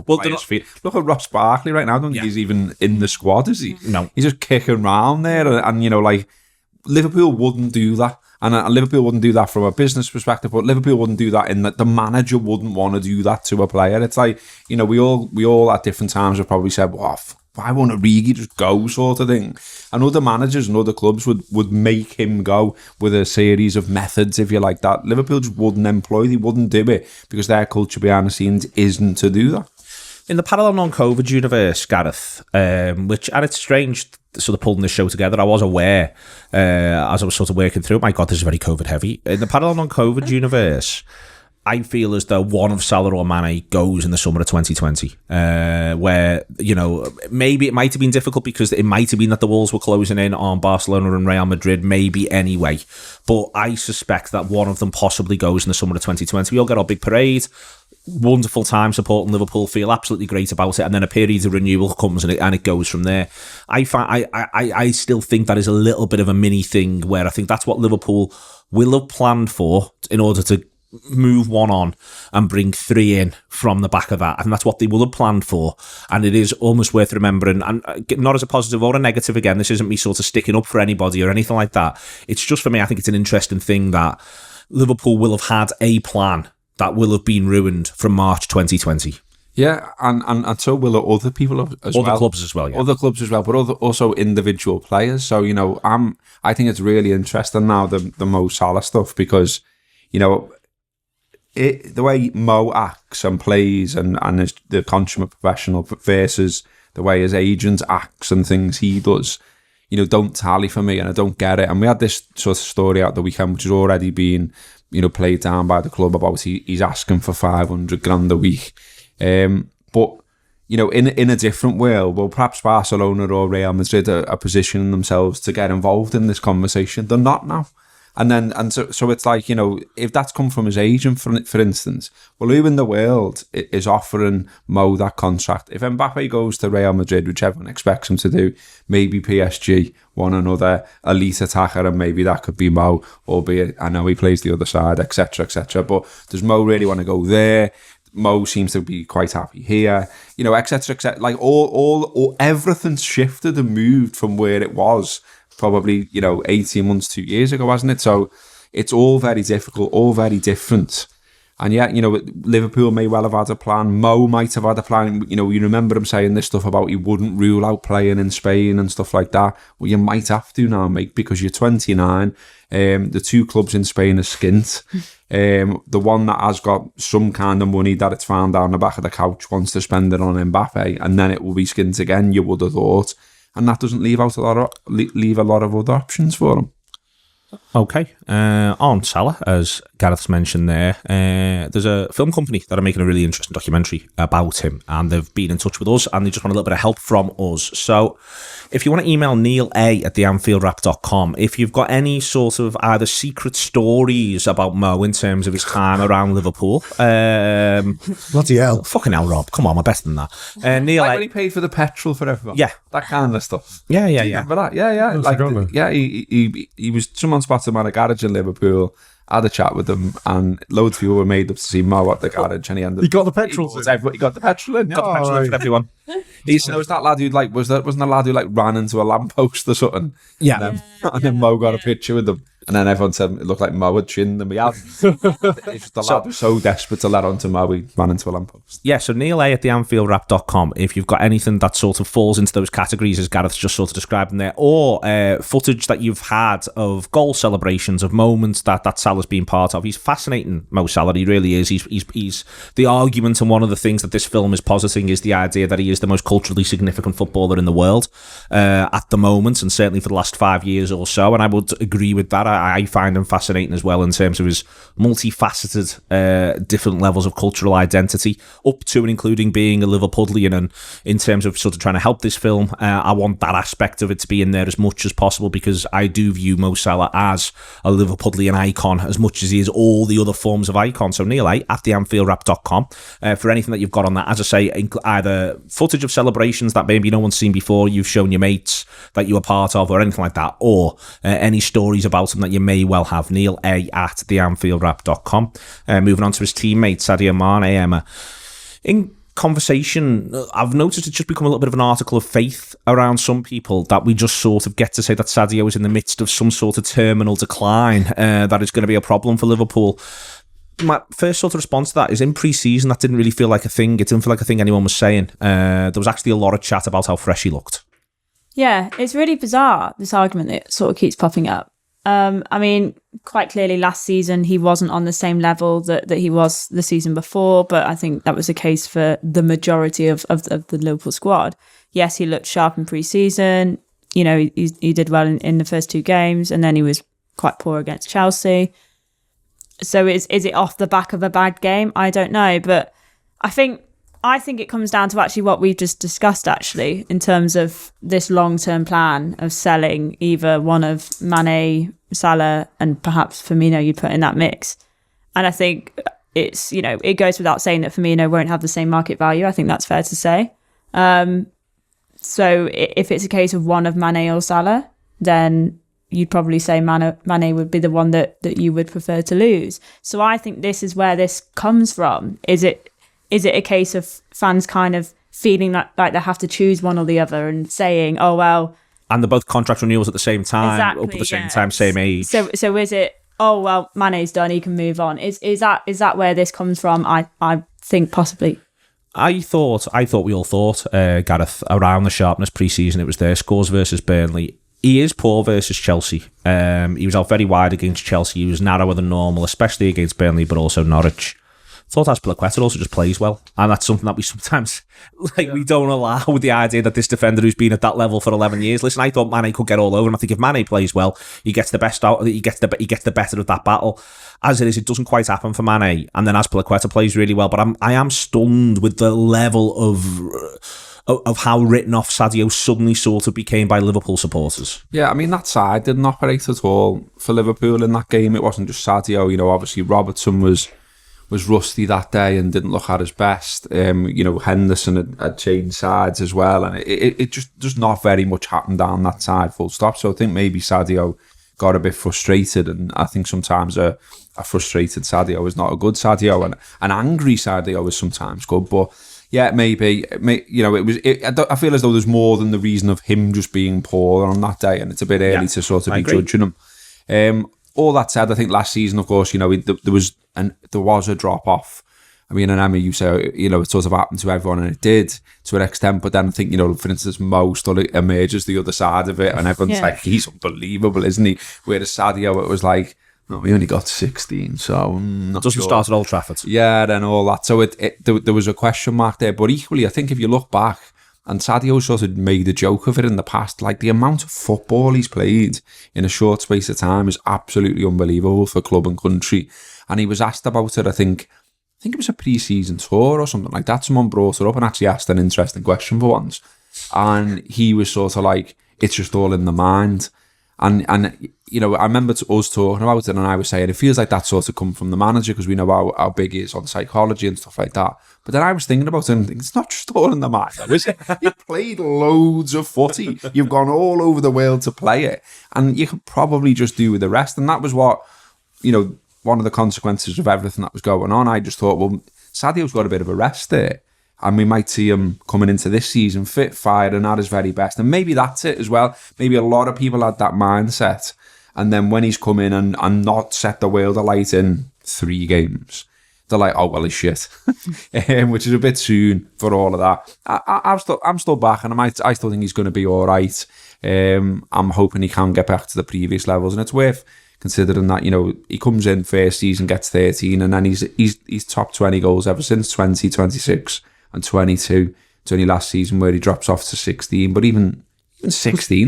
players feel. Look at Ross Barkley right now. I don't think he's even in the squad, is he? No, he's just kicking around there, and like Liverpool wouldn't do that. And Liverpool wouldn't do that from a business perspective, but Liverpool wouldn't do that in that the manager wouldn't want to do that to a player. It's like, we all at different times have probably said, well, why won't Origi just go, sort of thing. And other managers and other clubs would make him go with a series of methods, if you like that. Liverpool just wouldn't employ, they wouldn't do it because their culture behind the scenes isn't to do that. In the parallel non-COVID universe, Gareth, which, and it's strange sort of pulling this show together, I was aware as I was sort of working through it, my God, this is very COVID heavy. In the parallel non-COVID universe, I feel as though one of Salah or Mane goes in the summer of 2020, where, maybe it might have been difficult because it might have been that the walls were closing in on Barcelona and Real Madrid, maybe anyway. But I suspect that one of them possibly goes in the summer of 2020. We all get our big parade, wonderful time supporting Liverpool, feel absolutely great about it, and then a period of renewal comes and it goes from there. I still think that is a little bit of a mini thing where I think that's what Liverpool will have planned for in order to move one on and bring 3 in from the back of that, and that's what they will have planned for. And it is almost worth remembering, and not as a positive or a negative, again, this isn't me sort of sticking up for anybody or anything like that, it's just, for me, I think it's an interesting thing that Liverpool will have had a plan that will have been ruined from March 2020. Yeah, and so will other people as well. Other clubs as well, yeah. Other clubs as well, but also individual players. So, I think it's really interesting now, the Mo Salah stuff, because, the way Mo acts and plays and is the consummate professional versus the way his agent acts and things he does, don't tally for me, and I don't get it. And we had this sort of story out the weekend, which has already been, played down by the club about he's asking for 500 grand a week. But, in a different world, well, perhaps Barcelona or Real Madrid are positioning themselves to get involved in this conversation. They're not now. And so it's like, if that's come from his agent, for instance, well, who in the world is offering Mo that contract? If Mbappe goes to Real Madrid, which everyone expects him to do, maybe PSG want another elite attacker, and maybe that could be Mo, albeit I know he plays the other side, etc., etc. But does Mo really want to go there? Mo seems to be quite happy here, etc., etc. Like all everything's shifted and moved from where it was probably 18 months, 2 years ago, hasn't it? So it's all very difficult, all very different. And yet, Liverpool may well have had a plan. Mo might have had a plan. You remember him saying this stuff about he wouldn't rule out playing in Spain and stuff like that. Well, you might have to now, mate, because you're 29. The 2 clubs in Spain are skint. The one that has got some kind of money that it's found down the back of the couch wants to spend it on Mbappe, and then it will be skint again, you would have thought. And that doesn't leave a lot of other options for him. Okay. On Salah, as Gareth's mentioned there, there's a film company that are making a really interesting documentary about him, and they've been in touch with us, and they just want a little bit of help from us. So if you want to email neil@theanfieldwrap.com, if you've got any sort of either secret stories about Mo in terms of his time around Liverpool. Bloody hell. Fucking hell, Rob. Come on, I'm better than that. Neil, like when he paid for the petrol for everyone. Yeah. That kind of stuff. Yeah. Remember that? Yeah. He was, someone spotted him at a garage in Liverpool, had a chat with him, and loads of people were made up to see Mo at the garage, and he got the petrol. He got the petrol in. Got the petrol in for everyone. There was that lad who wasn't the lad who ran into a lamppost or something? Yeah. And then Mo got a picture with them. And then everyone said it looked like Mo had chinned them. It's just the lad was so desperate to let on to Mo, he ran into a lamppost. Yeah, so Neil A at the AnfieldWrap.com, if you've got anything that sort of falls into those categories as Gareth's just sort of described in there, or footage that you've had of goal celebrations, of moments that Salah's been part of. He's fascinating, Mo Salah, he really is. He's the argument, and one of the things that this film is positing is the idea that he is the most culturally significant footballer in the world at the moment, and certainly for the last 5 years or so, and I would agree with that. I find him fascinating as well in terms of his multifaceted different levels of cultural identity, up to and including being a Liverpudlian. And in terms of sort of trying to help this film, I want that aspect of it to be in there as much as possible, because I do view Mo Salah as a Liverpudlian icon as much as he is all the other forms of icon. So Neil A at theanfieldwrap.com for anything that you've got on that. As I say, either footage of celebrations that maybe no one's seen before, you've shown your mates that you were part of, or anything like that, or any stories about him that you may well have. Neil A at theanfieldwrap.com. Moving on to his teammate Sadio Mane, Emma. In conversation, I've noticed it's just become a little bit of an article of faith around some people that we just sort of get to say that Sadio is in the midst of some sort of terminal decline that is going to be a problem for Liverpool. My first sort of response to that is, in pre-season, that didn't really feel like a thing. It didn't feel like a thing anyone was saying. There was actually a lot of chat about how fresh he looked. Yeah, it's really bizarre, this argument that sort of keeps popping up. I mean, quite clearly last season he wasn't on the same level that he was the season before, but I think that was the case for the majority of the Liverpool squad. Yes, he looked sharp in pre-season. You know, he did well in the first 2 games, and then he was quite poor against Chelsea. So is it off the back of a bad game? I don't know, but I think it comes down to actually what we've just discussed, actually, in terms of this long-term plan of selling either one of Mane, Salah, and perhaps Firmino you'd put in that mix. And I think it's, you know, it goes without saying that Firmino won't have the same market value. I think that's fair to say. So if it's a case of one of Mane or Salah, then you'd probably say Mane would be the one that you would prefer to lose. So I think this is where this comes from. Is it a case of fans kind of feeling like they have to choose one or the other and saying, oh, well... And they're both contract renewals at the same time, exactly, up at the same time, same age. So is it, oh, well, Mane's done, he can move on? Is that where this comes from? I think possibly. I thought we all thought, Gareth, around the sharpness pre-season, it was there. Scores versus Burnley. He is poor versus Chelsea. He was out very wide against Chelsea. He was narrower than normal, especially against Burnley, but also Norwich. Thought Azpilicueta also just plays well, and that's something that we sometimes we don't allow, with the idea that this defender who's been at that level for 11 years. Listen, I thought Mane could get all over, and I think if Mane plays well, he gets the best out. He gets the better of that battle. As it is, it doesn't quite happen for Mane, and then Azpilicueta plays really well. But I am stunned with the level of how written off Sadio suddenly sort of became by Liverpool supporters. Yeah, I mean, that side didn't operate at all for Liverpool in that game. It wasn't just Sadio. You know, obviously Robertson was rusty that day and didn't look at his best. You know, Henderson had changed sides as well, and it just not very much happened down that side, full stop. So I think maybe Sadio got a bit frustrated, and I think sometimes a frustrated Sadio is not a good Sadio, and an angry Sadio is sometimes good. But yeah, maybe you know, I feel as though there's more than the reason of him just being poor on that day, and it's a bit early to sort of be judging him. All that said, I think last season, of course, you know, there was a drop off. I mean, and Emma, you say, you know, it sort of happened to everyone, and it did to an extent. But then I think, you know, for instance, Mo still emerges the other side of it, and everyone's like, he's unbelievable, isn't he? Whereas Sadio, it was like, no, we only got 16, so doesn't start at Old Trafford. Yeah, and all that. So there was a question mark there. But equally, I think if you look back, and Sadio sort of made a joke of it in the past, like the amount of football he's played in a short space of time is absolutely unbelievable for club and country. And he was asked about it, I think it was a pre-season tour or something like that. Someone brought it up and actually asked an interesting question for once. And he was sort of like, it's just all in the mind. And you know, I remember us talking about it, and I was saying it feels like that sort of come from the manager, because we know how big he is on psychology and stuff like that. But then I was thinking about it and thinking, it's not just all in the mind, is it? You've played loads of footy. You've gone all over the world to play it, and you could probably just do with the rest. And that was what, you know, one of the consequences of everything that was going on. I just thought, well, Sadio's got a bit of a rest there, and we might see him coming into this season fit, fired, and at his very best. And maybe that's it as well. Maybe a lot of people had that mindset, And then when he's come in and not set the world alight in 3 games, they're like, oh, well, he's shit. Which is a bit soon for all of that. I'm still back, and I still think he's going to be all right. I'm hoping he can get back to the previous levels, and it's worth considering that, he comes in first season, gets 13, and then he's top 20 goals ever since 20, 26 and 22. It's only last season where he drops off to 16, but even 16.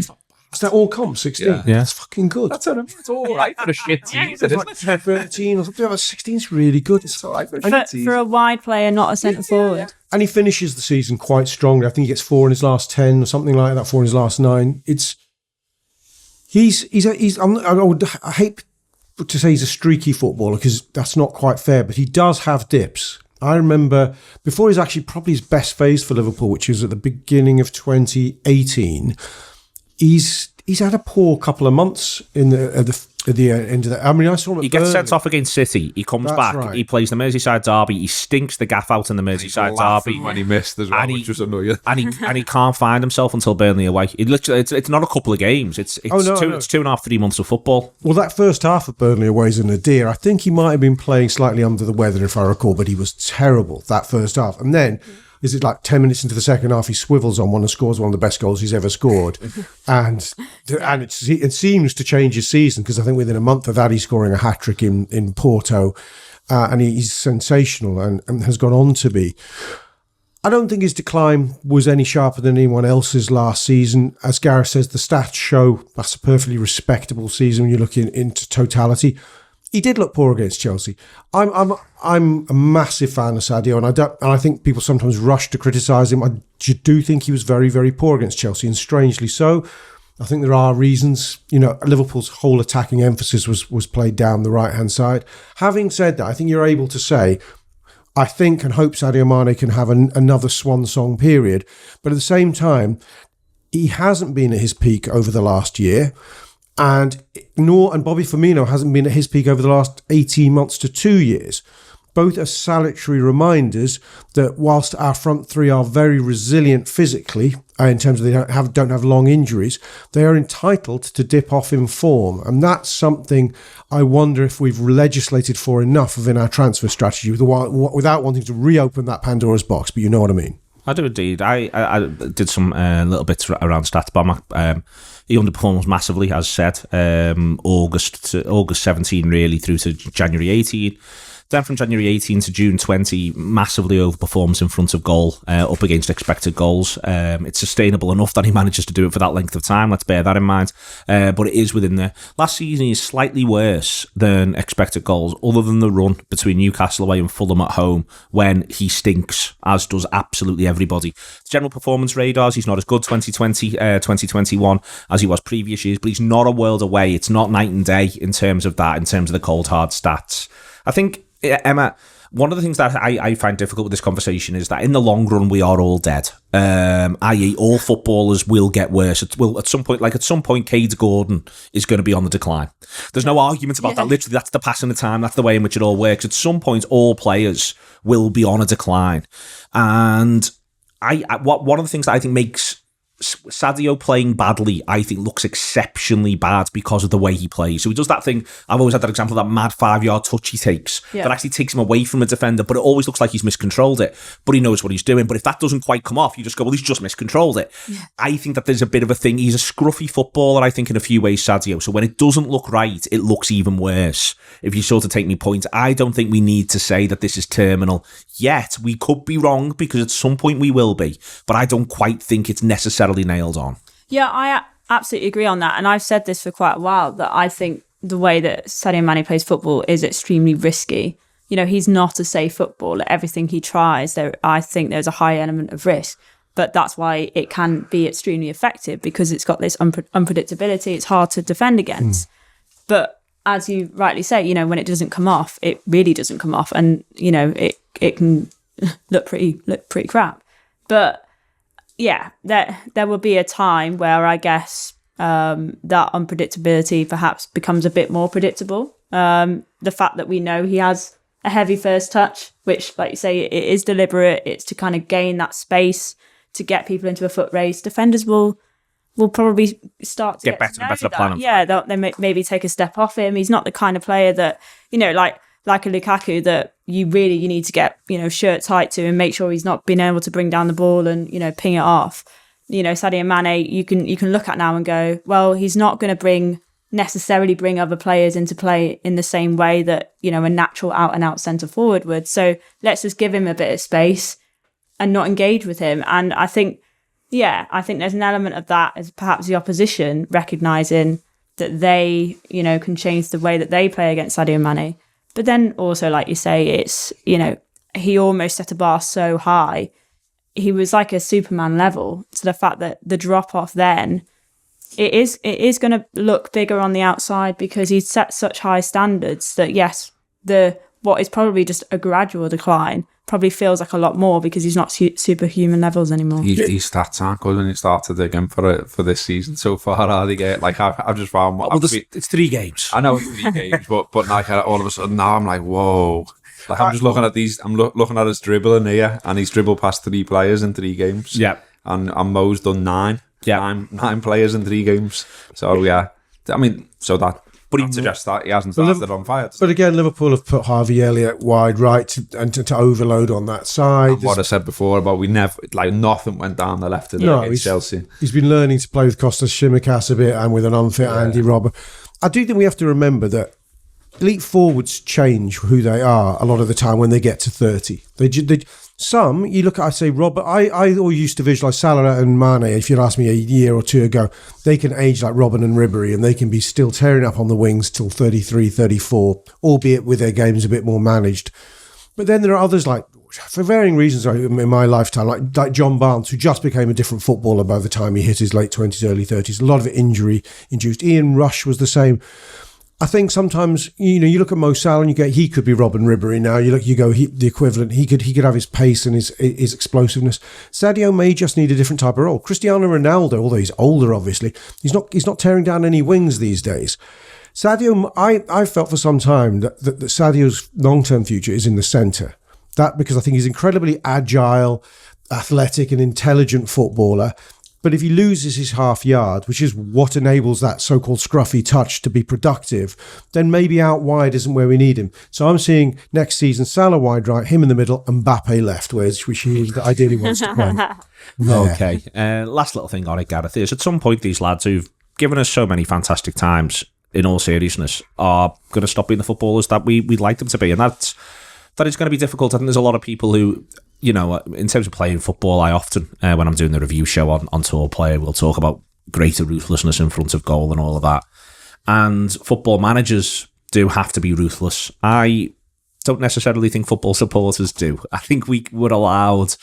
Is that all comp, 16? Yeah. That's fucking good. That's what I mean. It's all right for a shit season, isn't it? 13 or something. 16 is really good. It's all right for a shit season. For a wide player, not a centre forward. And he finishes the season quite strongly. I think he gets 4 in his last 10 or something like that, 4 in his last 9. I hate to say he's a streaky footballer because that's not quite fair, but he does have dips. I remember before he's actually probably his best phase for Liverpool, which was at the beginning of 2018, he's had a poor couple of months at the end of that. I mean, I saw him. He gets sent off against City. He comes back. Right. He plays the Merseyside derby. He stinks the gaff out in the Merseyside derby When he missed as well, which was annoying. and he can't find himself until Burnley away. It's not a couple of games. It's 2.5, 3 months of football. Well, that first half of Burnley away is a nadir. I think he might have been playing slightly under the weather, if I recall, but he was terrible that first half. And then, is it like 10 minutes into the second half, he swivels on one and scores one of the best goals he's ever scored. and it seems to change his season, because I think within a month of that, he's scoring a hat-trick in Porto. And he's sensational and has gone on to be. I don't think his decline was any sharper than anyone else's last season. As Gareth says, the stats show that's a perfectly respectable season when you're looking into totality. He did look poor against Chelsea. I'm a massive fan of Sadio, and I think people sometimes rush to criticise him. I do think he was very, very poor against Chelsea, and strangely so. I think there are reasons. Liverpool's whole attacking emphasis was played down the right-hand side. Having said that, I think you're able to say, I think and hope Sadio Mane can have another swan song period. But at the same time, he hasn't been at his peak over the last year. And Bobby Firmino hasn't been at his peak over the last 18 months to 2 years. Both are salutary reminders that whilst our front three are very resilient physically, in terms of they don't have long injuries, they are entitled to dip off in form. And that's something I wonder if we've legislated for enough within our transfer strategy without wanting to reopen that Pandora's box, but you know what I mean. I do indeed. I did some little bits around stats, but he underperforms massively, as said. August 17 really through to January 18. Then from January 18 to June 20, massively overperforms in front of goal, up against expected goals. It's sustainable enough that he manages to do it for that length of time. Let's bear that in mind. But it is within there. Last season, he's slightly worse than expected goals, other than the run between Newcastle away and Fulham at home, when he stinks, as does absolutely everybody. General performance radars, he's not as good 2020, 2021 as he was previous years, but he's not a world away. It's not night and day in terms of that, in terms of the cold, hard stats. I think, Emma, one of the things that I find difficult with this conversation is that in the long run we are all dead. I.e., all footballers will get worse. At some point, Cade Gordon is going to be on the decline. There's no argument about that. Literally, that's the passing of time. That's the way in which it all works. At some point, all players will be on a decline. And one of the things that I think makes Sadio playing badly, I think, looks exceptionally bad because of the way he plays. So he does that thing. I've always had that example, that mad 5-yard touch he takes that actually takes him away from a defender, but it always looks like he's miscontrolled it, but he knows what he's doing. But if that doesn't quite come off, you just go, well, he's just miscontrolled it. I think that there's a bit of a thing. He's a scruffy footballer, I think, in a few ways, Sadio. So when it doesn't look right, it looks even worse. If you sort of take me point, I don't think we need to say that this is terminal yet. We could be wrong, because at some point we will be, but I don't quite think it's necessarily nailed on. Yeah, I absolutely agree on that. And I've said this for quite a while, that I think the way that Sadio Mane plays football is extremely risky. He's not a safe footballer. Everything he tries, I think there's a high element of risk. But that's why it can be extremely effective, because it's got this unpredictability. It's hard to defend against. But as you rightly say, when it doesn't come off, it really doesn't come off. And, it can look pretty crap. But yeah, there will be a time where I guess that unpredictability perhaps becomes a bit more predictable. The fact that we know he has a heavy first touch, which, like you say, it is deliberate. It's to kind of gain that space to get people into a foot race. Defenders will will probably start to Get better to and know better at that. planning. Yeah, they maybe take a step off him. He's not the kind of player that, like a Lukaku, that you need to get, shirt tight to and make sure he's not being able to bring down the ball and, ping it off. Sadio Mane, you can look at now and go, well, he's not going to necessarily bring other players into play in the same way that, a natural out and out centre forward would. So let's just give him a bit of space and not engage with him. And I think there's an element of that as perhaps the opposition recognising that they, can change the way that they play against Sadio Mane. But then also, like you say, it's, he almost set a bar so high. He was like a Superman level. So the fact that the drop off then, it is going to look bigger on the outside because he's set such high standards that, yes, what is probably just a gradual decline probably feels like a lot more because he's not superhuman levels anymore. His stats aren't good when you start to dig in for this season so far, are they? Like, I've just found... it's 3 games. I know it's 3 games, but like all of a sudden now I'm like, whoa. Like, I'm just looking at these... I'm looking at his dribbling here, and he's dribbled past 3 players in 3 games. Yeah. And Mo's done 9. Yeah. 9 players in 3 games. So, yeah. I mean, so that... But he suggests that he hasn't started on fire. But again, Liverpool have put Harvey Elliott wide right to overload on that side. And what I said before about nothing went down the left of against Chelsea. He's been learning to play with Kostas Tsimikas a bit and with an unfit Andy Robert. I do think we have to remember that elite forwards change who they are a lot of the time when they get to 30. Some, you look at, I say, Robert, I always used to visualise Salah and Mane, if you'd asked me a year or 2 ago, they can age like Robin and Ribery and they can be still tearing up on the wings till 33, 34, albeit with their games a bit more managed. But then there are others like, for varying reasons in my lifetime, like John Barnes, who just became a different footballer by the time he hit his late 20s, early 30s. A lot of it injury-induced. Ian Rush was the same. I think sometimes, you look at Mo Salah and you go, he could be Robin Ribery now. You go, the equivalent. He could have his pace and his explosiveness. Sadio may just need a different type of role. Cristiano Ronaldo, although he's older, obviously, he's not tearing down any wings these days. Sadio, I felt for some time that Sadio's long-term future is in the centre. That because I think he's incredibly agile, athletic and intelligent footballer. But if he loses his half yard, which is what enables that so-called scruffy touch to be productive, then maybe out wide isn't where we need him. So I'm seeing next season Salah wide right, him in the middle, and Mbappe left, which he ideally wants to play. Okay. Last little thing on it, Gareth, is at some point these lads who've given us so many fantastic times, in all seriousness, are going to stop being the footballers that we'd like them to be. And that is going to be difficult. I think there's a lot of people who... in terms of playing football, I often, when I'm doing the review show on Tour Player, we'll talk about greater ruthlessness in front of goal and all of that. And football managers do have to be ruthless. I don't necessarily think football supporters do. I think we were allowed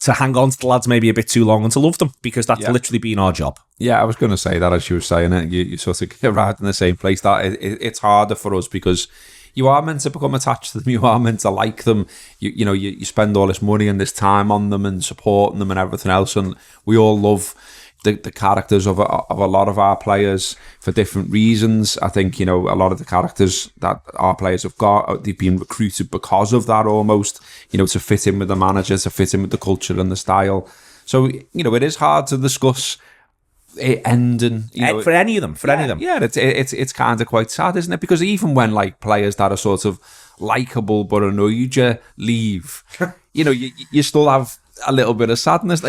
to hang on to the lads maybe a bit too long and to love them because that's literally been our job. Yeah, I was going to say that as you were saying it. You sort of arrived in the same place. That it's harder for us because... you are meant to become attached to them. You are meant to like them. You spend all this money and this time on them and supporting them and everything else. And we all love the characters of a lot of our players for different reasons. I think, a lot of the characters that our players have got, they've been recruited because of that almost, to fit in with the manager, to fit in with the culture and the style. So, it is hard to discuss it ending, for any of them. Yeah, it's kind of quite sad, isn't it? Because even when players that are sort of likable but annoyed you leave, you still have a little bit of sadness.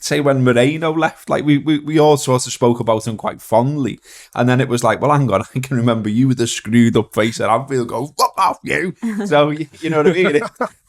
Say when Moreno left, we all sort of spoke about him quite fondly, and then it was like, well, hang on, I can remember you with the screwed up face at Anfield go, fuck off you. So you know what I mean?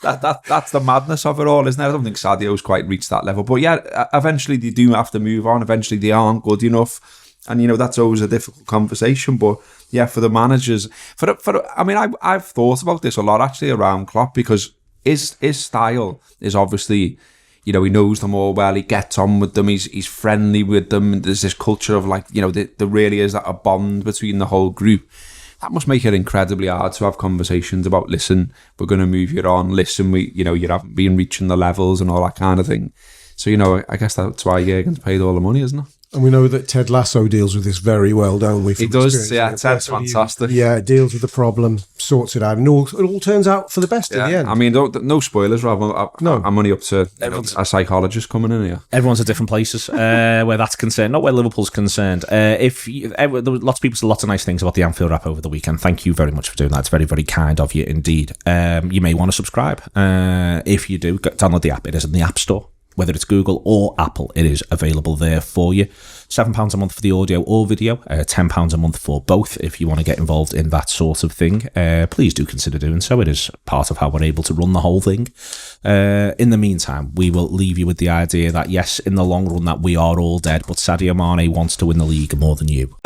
That's the madness of it all, isn't it? I don't think Sadio's quite reached that level, but yeah, eventually they do have to move on. Eventually they aren't good enough, and that's always a difficult conversation. But yeah, for the managers, I've thought about this a lot actually around Klopp, because his style is obviously, he knows them all well. He gets on with them. He's friendly with them. There's this culture of there really is a bond between the whole group. That must make it incredibly hard to have conversations about, listen, we're going to move you on. Listen, you haven't been reaching the levels and all that kind of thing. So, I guess that's why Jurgen's paid all the money, isn't it? And we know that Ted Lasso deals with this very well, don't we? He from does, experience? Ted's fantastic. Yeah, deals with the problem, sorts it out, and it all turns out for the best in the end. I mean, no spoilers, Rob. I'm only up to a psychologist coming in here. Everyone's at different places where that's concerned, not where Liverpool's concerned. There were lots of people said lots of nice things about the Anfield Wrap over the weekend. Thank you very much for doing that. It's very, very kind of you indeed. You may want to subscribe. If you do, download the app. It is in the App Store. Whether it's Google or Apple, it is available there for you. £7 a month for the audio or video, £10 a month for both. If you want to get involved in that sort of thing, please do consider doing so. It is part of how we're able to run the whole thing. In the meantime, we will leave you with the idea that, yes, in the long run, that we are all dead, but Sadio Mane wants to win the league more than you.